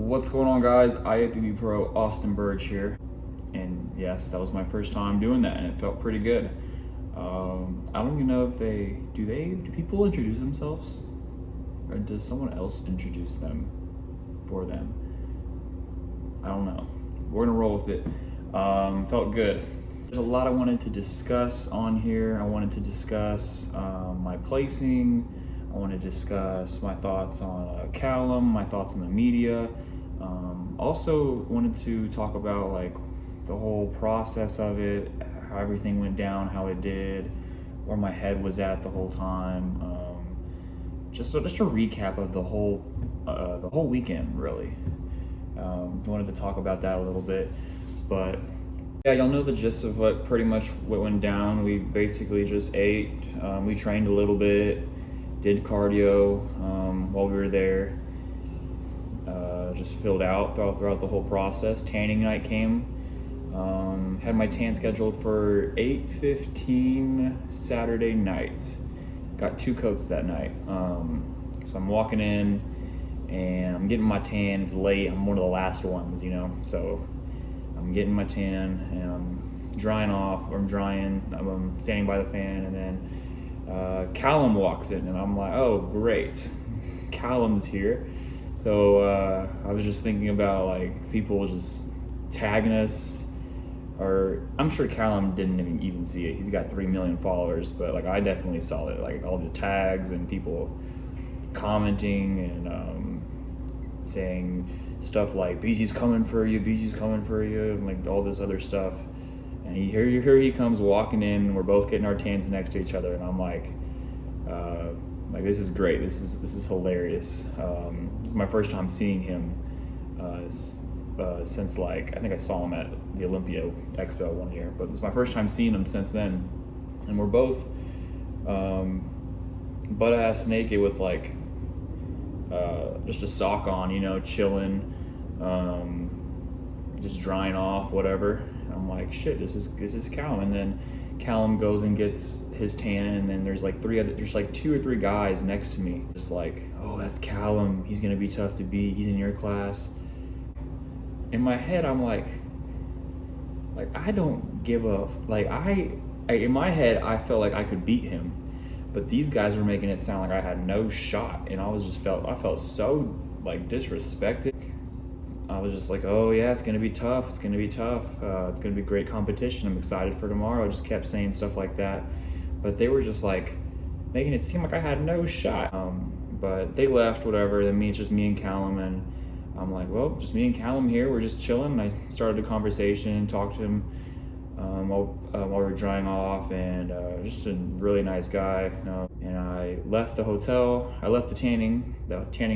What's going on, guys? IFBB Pro Austin Burge here, and yes, that was my first time doing that, and it felt pretty good. I don't even know if do people introduce themselves, or does someone else introduce them for them? I don't know. We're gonna roll with it. Felt good. There's a lot I wanted to discuss on here. I wanted to discuss my placing. I want to discuss my thoughts on Calum, my thoughts on the media. Also wanted to talk about like the whole process of it, how everything went down, how it did, where my head was at the whole time. Just a recap of the whole weekend, really. Wanted to talk about that a little bit, but yeah, y'all know the gist of what went down. We basically just ate. We trained a little bit. Did cardio while we were there. Just filled out throughout the whole process. Tanning night came. Had my tan scheduled for 8:15 Saturday night. Got 2 coats that night. So I'm walking in and I'm getting my tan. It's late. I'm one of the last ones, So I'm getting my tan and I'm drying off. I'm standing by the fan, and then Calum walks in, and I'm like, oh great, Calum's here. So I was just thinking about like people just tagging us, or I'm sure Calum didn't even see it. He's got 3 million followers, but like I definitely saw it, like all the tags and people commenting and saying stuff like BG's coming for you, and like all this other stuff. And here he comes walking in. We're both getting our tans next to each other, and I'm like this is great. This is hilarious. This is my first time seeing him since like I think I saw him at the Olympia Expo one year, but it's my first time seeing him since then. And we're both butt ass naked with like just a sock on, chilling, just drying off, whatever. I'm like, shit, this is Calum. And then Calum goes and gets his tan, and then there's like 2 or 3 guys next to me, just like, oh, that's Calum, he's gonna be tough to beat, he's in your class. In my head, I'm like I don't give a in my head I felt like I could beat him, but these guys were making it sound like I had no shot, and I felt so like disrespected. I was just like, oh yeah, it's gonna be tough. It's gonna be great competition. I'm excited for tomorrow. I just kept saying stuff like that, but they were just like making it seem like I had no shot. But they left, whatever. Then it's just me and Calum, and I'm like, well, just me and Calum here. We're just chilling. And I started a conversation, talked to him while we were drying off, and just a really nice guy. And I left the hotel. I left the tanning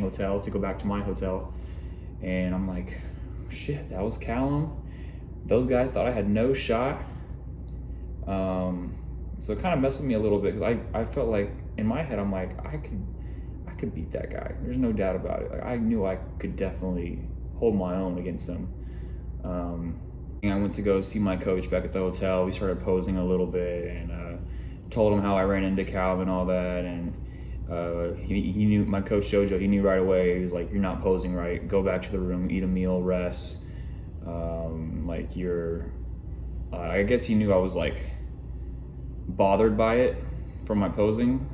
hotel to go back to my hotel. And I'm like, shit, that was Calum. Those guys thought I had no shot. So it kind of messed with me a little bit, because I felt like in my head, I'm like, I could beat that guy. There's no doubt about it. Like, I knew I could definitely hold my own against him. I went to go see my coach back at the hotel. We started posing a little bit, and told him how I ran into Calum and all that. And he knew, my coach Jojo, he knew right away. He was like, you're not posing right. Go back to the room, eat a meal, rest. I guess he knew I was like bothered by it from my posing.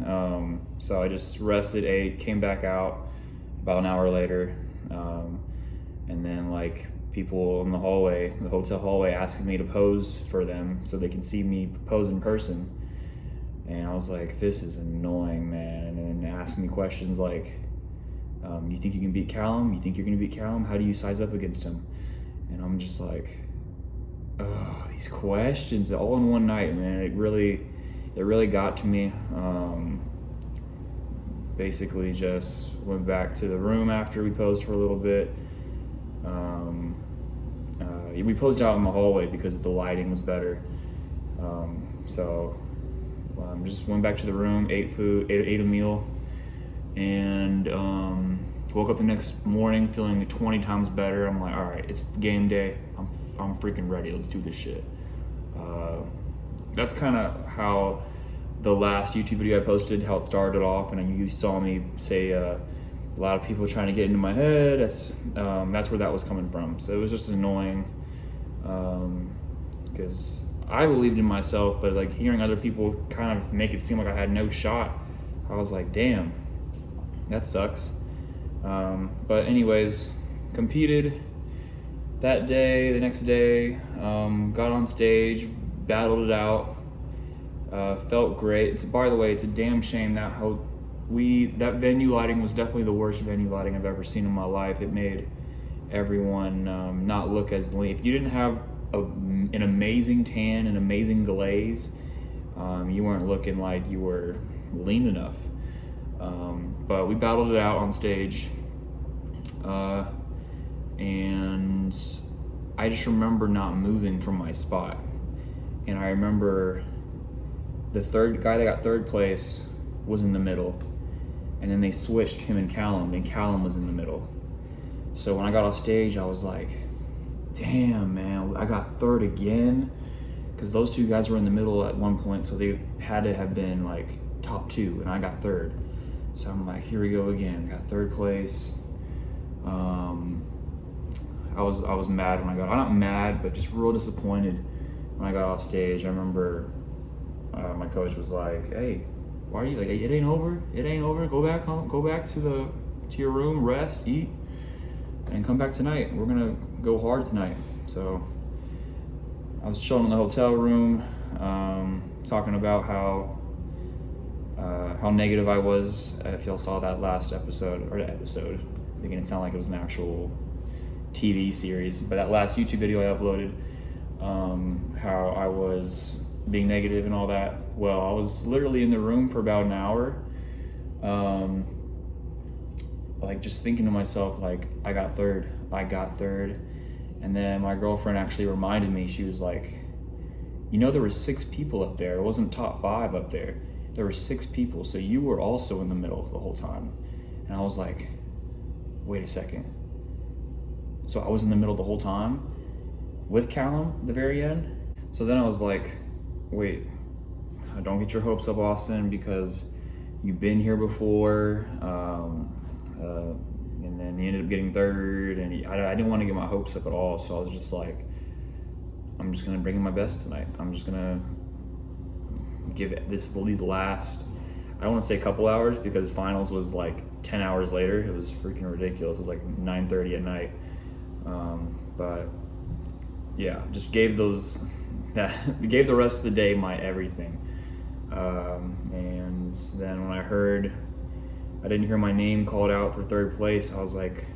So I just rested, ate, came back out about an hour later. And then like people in the hotel hallway asking me to pose for them so they can see me pose in person. And I was like, this is annoying, man. And then asking me questions like, you think you can beat Calum? You think you're gonna beat Calum? How do you size up against him? And I'm just like, oh, these questions all in one night, man. It really got to me. Basically just went back to the room after we posed for a little bit. We posed out in the hallway because the lighting was better. Just went back to the room, ate a meal, and woke up the next morning feeling 20 times better. I'm like, all right, it's game day. I'm freaking ready. Let's do this shit. That's kind of how the last YouTube video I posted, how it started off, and you saw me say a lot of people trying to get into my head. That's where that was coming from. So it was just annoying, because I believed in myself, but like hearing other people kind of make it seem like I had no shot, I was like, damn, that sucks. But anyways, competed that day. The next day, got on stage, battled it out, felt great. By the way, it's a damn shame that that venue lighting was definitely the worst venue lighting I've ever seen in my life. It made everyone not look as lean. If you didn't have an amazing tan, an amazing glaze, you weren't looking like you were lean enough. But we battled it out on stage, and I just remember not moving from my spot. And I remember the third guy that got third place was in the middle, and then they switched him and Calum was in the middle. So when I got off stage, I was like, damn, man, I got third again, because those two guys were in the middle at one point, so they had to have been like top two, and I got third. So I'm like, here we go again, got third place. I was mad when I'm not mad, but just real disappointed when I got off stage. I remember my coach was like, hey, why are you like, it ain't over, go back home, go back to your room, rest, eat, and come back tonight. We're gonna go hard tonight. So I was chilling in the hotel room, talking about how negative I was. If y'all saw that last episode, making it sound like it was an actual TV series, but that last YouTube video I uploaded, how I was being negative and all that. Well, I was literally in the room for about an hour, like just thinking to myself, like, I got third. And then my girlfriend actually reminded me. She was like, you know, there were 6 people up there. It wasn't top 5 up there. There were 6 people, so you were also in the middle the whole time. And I was like, wait a second. So I was in the middle the whole time with Calum at the very end? So then I was like, wait, don't get your hopes up, Austin, because you've been here before, and then you ended up getting third, and I didn't want to get my hopes up at all, so I was just like, I'm just gonna bring in my best tonight. I'm just gonna give these last, I don't want to say couple hours, because finals was like 10 hours later. It was freaking ridiculous. It was like 9:30 at night. But yeah, just gave the rest of the day my everything. And then when I didn't hear my name called out for third place, I was like,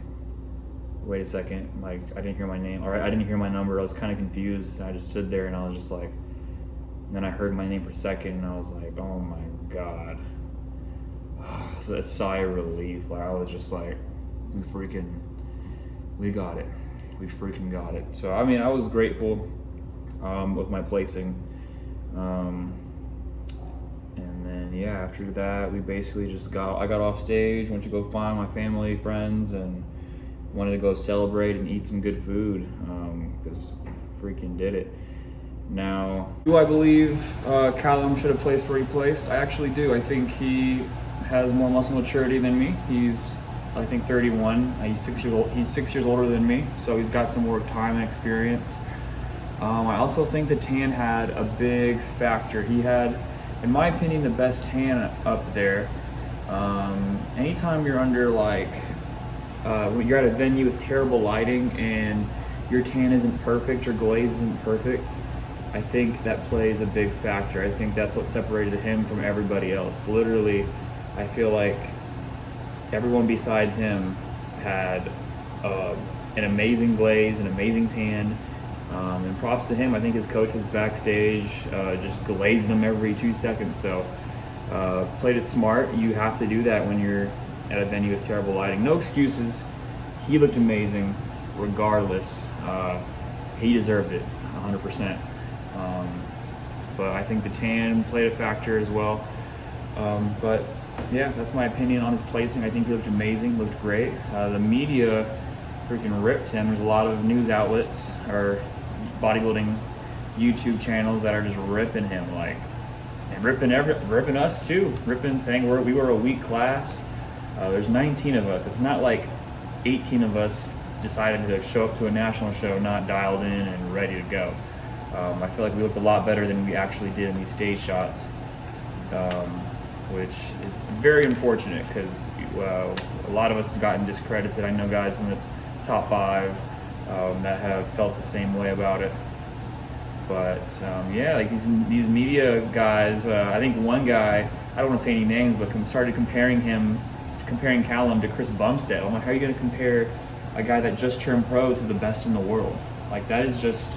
wait a second, like, I didn't hear my name, or I didn't hear my number. I was kind of confused. I just stood there and I was just like, and then I heard my name for second, and I was like, oh my God. So a sigh of relief. Like, I was just like, we got it. We freaking got it. So, I mean, I was grateful with my placing. And then, yeah, after that, we basically I got off stage, went to go find my family, friends, and wanted to go celebrate and eat some good food, because freaking did it. Now, do I believe Calum should have placed where he placed? I actually do. I think he has more muscle maturity than me. He's, I think, 31. He's 6 years old. He's 6 years older than me, so he's got some more time and experience. I also think the tan had a big factor. He had, in my opinion, the best tan up there. Anytime you're under when you're at a venue with terrible lighting and your tan isn't perfect, your glaze isn't perfect, I think that plays a big factor. I think that's what separated him from everybody else. Literally, I feel like everyone besides him had an amazing glaze, an amazing tan. And props to him. I think his coach was backstage just glazing him every 2 seconds. So played it smart. You have to do that when you're at a venue with terrible lighting. No excuses. He looked amazing regardless. He deserved it 100%. But I think the tan played a factor as well. But yeah, that's my opinion on his placing. I think he looked amazing, looked great. The media freaking ripped him. There's a lot of news outlets or bodybuilding YouTube channels that are just ripping him, and ripping us too, saying we were a weak class. There's 19 of us. It's not like 18 of us decided to show up to a national show not dialed in and ready to go. I feel like we looked a lot better than we actually did in these stage shots, which is very unfortunate because a lot of us have gotten discredited. I know guys in the top 5 that have felt the same way about it. But yeah, like these media guys, I think one guy, I don't want to say any names, but started comparing Calum to Chris Bumstead. I'm like, how are you going to compare a guy that just turned pro to the best in the world? Like, that is just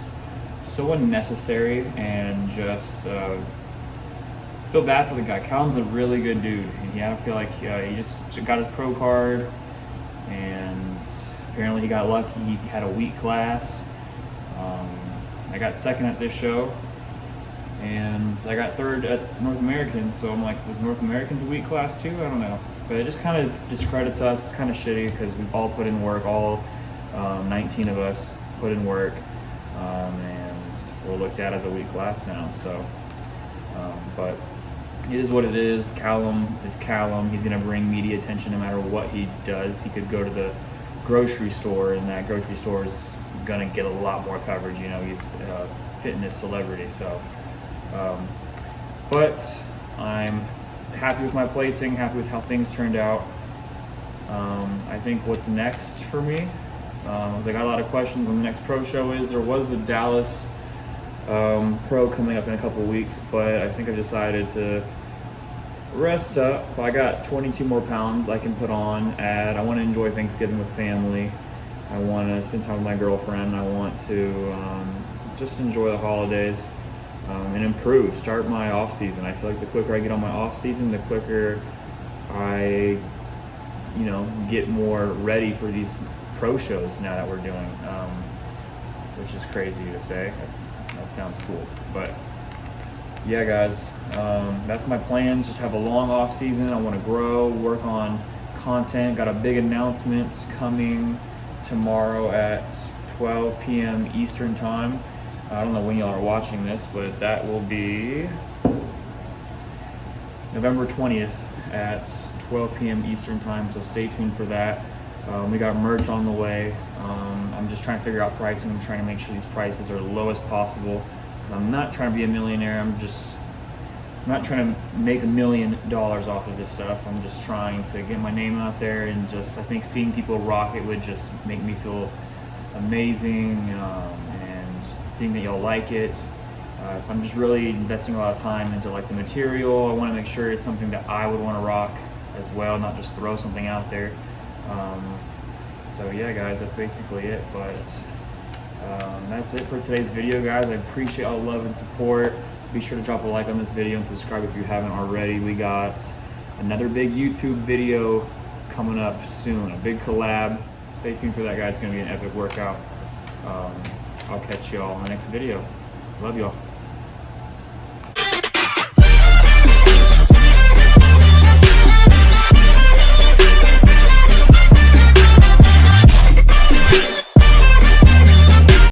so unnecessary, and just feel bad for the guy. Calum's a really good dude, and I feel like he just got his pro card, and apparently he got lucky. He had a weak class. I got second at this show, and I got third at North Americans. So I'm like, was North Americans a weak class too? I don't know. But it just kind of discredits us. It's kind of shitty because we've all put in work. All 19 of us put in work, and we're looked at as a weak class now. So, but it is what it is. Calum is Calum. He's gonna bring media attention no matter what he does. He could go to the grocery store, and that grocery store is gonna get a lot more coverage. You know, he's a fitness celebrity. So, but I'm happy with my placing, happy with how things turned out. I think what's next for me is I got a lot of questions when the next pro show is. There was the Dallas pro coming up in a couple weeks, but I think I've decided to rest up. I got 22 more pounds I can put on. I want to enjoy Thanksgiving with family. I want to spend time with my girlfriend. I want to just enjoy the holidays and improve, start my off season. I feel like the quicker I get on my off season, the quicker I, get more ready for these pro shows now that we're doing, which is crazy to say. That sounds cool, but yeah, guys, that's my plan. Just have a long off season. I want to grow, work on content. Got a big announcement coming tomorrow at 12 p.m. Eastern time. I don't know when y'all are watching this, but that will be November 20th at 12 p.m. Eastern time, so stay tuned for that. We got merch on the way. I'm just trying to figure out pricing. I'm trying to make sure these prices are low as possible because I'm not trying to be a millionaire. I'm not trying to make $1 million off of this stuff. I'm just trying to get my name out there, and I think seeing people rock it would just make me feel amazing, and seeing that y'all like it. So I'm just really investing a lot of time into like the material. I want to make sure it's something that I would want to rock as well, not just throw something out there. So yeah, guys, that's basically it. But that's it for today's video, guys. I appreciate all the love and support. Be sure to drop a like on this video and subscribe if you haven't already. We got another big YouTube video coming up soon, a big collab. Stay tuned for that, guys. It's gonna be an epic workout. I'll catch y'all in the next video. Love y'all.